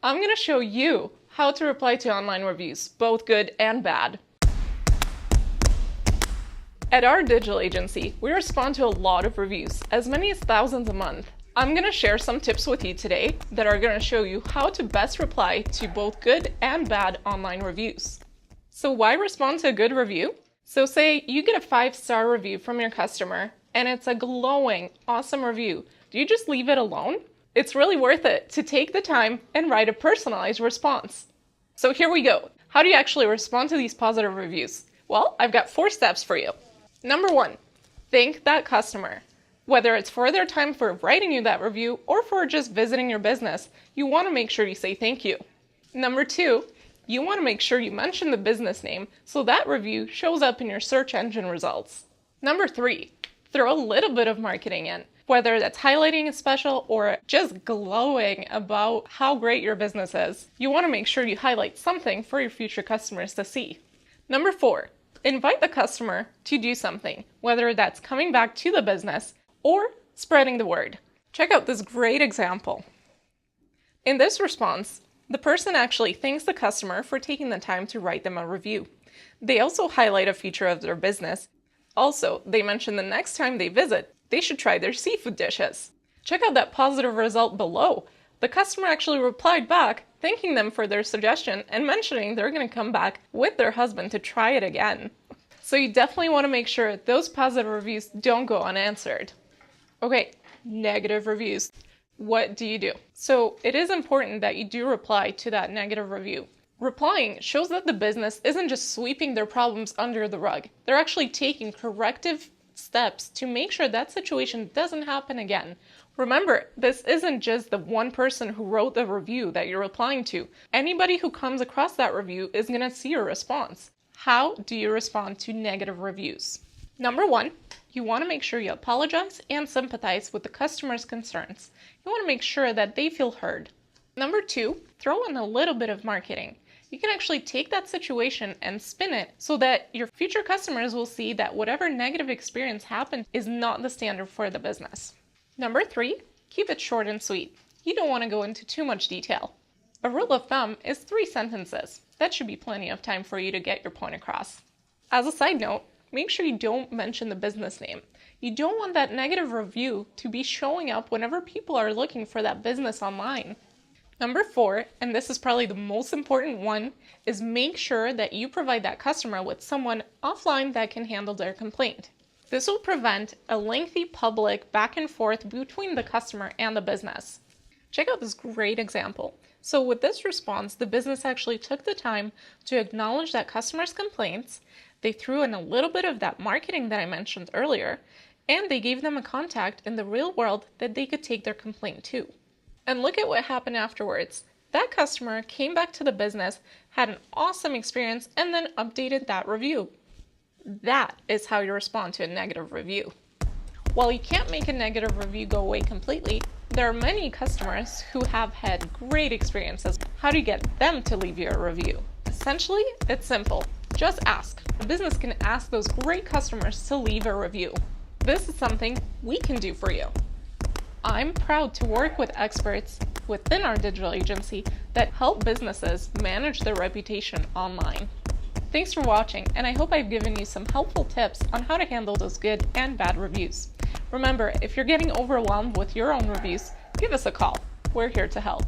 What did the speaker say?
I'm going to show you how to reply to online reviews, both good and bad. At our digital agency, we respond to a lot of reviews, as many as thousands a month. I'm going to share some tips with you today that are going to show you how to best reply to both good and bad online reviews. So why respond to a good review? So say you get a 5-star review from your customer and it's a glowing, awesome review. Do you just leave it alone? It's really worth it to take the time and write a personalized response. So here we go. How do you actually respond to these positive reviews? Well, I've got 4 steps for you. Number 1, thank that customer. Whether it's for their time for writing you that review or for just visiting your business, you want to make sure you say thank you. Number 2, you want to make sure you mention the business name so that review shows up in your search engine results. Number 3, throw a little bit of marketing in, whether that's highlighting a special or just glowing about how great your business is. You want to make sure you highlight something for your future customers to see. Number 4, invite the customer to do something, whether that's coming back to the business or spreading the word. Check out this great example. In this response, the person actually thanks the customer for taking the time to write them a review. They also highlight a feature of their business. Also, they mention the next time they visit, they should try their seafood dishes. Check out that positive result below. The customer actually replied back, thanking them for their suggestion and mentioning they're going to come back with their husband to try it again. So you definitely want to make sure those positive reviews don't go unanswered. Okay, negative reviews. What do you do? So it is important that you do reply to that negative review. Replying shows that the business isn't just sweeping their problems under the rug. They're actually taking corrective steps to make sure that situation doesn't happen again. Remember, this isn't just the one person who wrote the review that you're replying to. Anybody who comes across that review is going to see your response. How do you respond to negative reviews? Number 1, you want to make sure you apologize and sympathize with the customer's concerns. You want to make sure that they feel heard. Number 2, throw in a little bit of marketing. You can actually take that situation and spin it so that your future customers will see that whatever negative experience happened is not the standard for the business. Number 3, keep it short and sweet. You don't want to go into too much detail. A rule of thumb is 3 sentences. That should be plenty of time for you to get your point across. As a side note, make sure you don't mention the business name. You don't want that negative review to be showing up whenever people are looking for that business online. Number 4, and this is probably the most important one, is make sure that you provide that customer with someone offline that can handle their complaint. This will prevent a lengthy public back and forth between the customer and the business. Check out this great example. So with this response, the business actually took the time to acknowledge that customer's complaints. They threw in a little bit of that marketing that I mentioned earlier, and they gave them a contact in the real world that they could take their complaint to. And look at what happened afterwards. That customer came back to the business, had an awesome experience, and then updated that review. That is how you respond to a negative review. While you can't make a negative review go away completely, there are many customers who have had great experiences. How do you get them to leave you a review? Essentially, it's simple. Just ask. The business can ask those great customers to leave a review. This is something we can do for you. I'm proud to work with experts within our digital agency that help businesses manage their reputation online. Thanks for watching, and I hope I've given you some helpful tips on how to handle those good and bad reviews. Remember, if you're getting overwhelmed with your own reviews, give us a call. We're here to help.